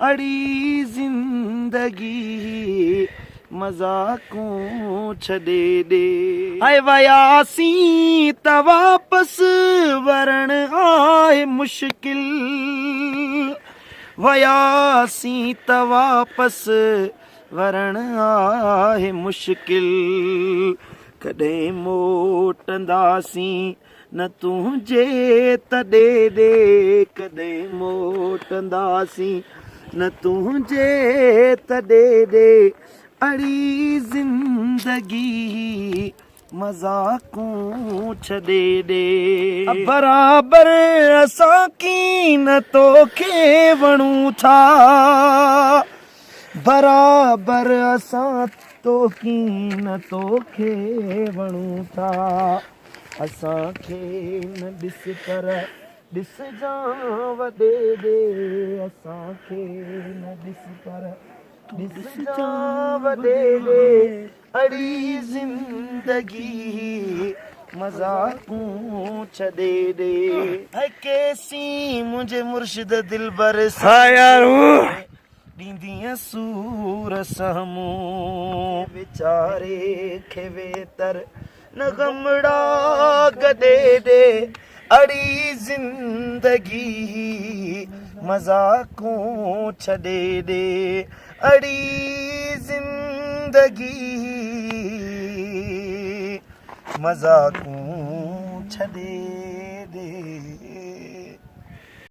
अड़ी जिंदगी मज़ाक़ूं छॾे ॾे। हाय वयासी त वापस वरण आहे मुश्किल, वयासी त वापस वरण आहे मुश्किल। कॾहिं मोटंदासीं न तुंहिंजे तॾे ॾे, कॾहिं मोटंदासीं न तुंहिंजे तॾे ॾे। अड़ी जिंदगी मज़ाक़ूं छॾे ॾे। बराबर असां कीन तोखे वणूं था, बराबर असां तो कीन तोखे वणूं था। असांखे न ॾिस पर ॾिसजां वॾे ॾे, असांखे न ॾिस पर ॾिसजां वॾे ॾे। अड़ी ज़िंदगी मज़ाक़ूं छॾे ॾे। है केसी मुंहिंजे मुर्शिद दिलबर ॾींदीअ सूर साम्हूं, वीचारे खे वेतर न गमड़ा गॾे ॾे। अड़ी ज़िंदगी मज़ाक़ूं छॾे ॾे। अड़ी ज़िंदगी मज़ाक़ूं छॾे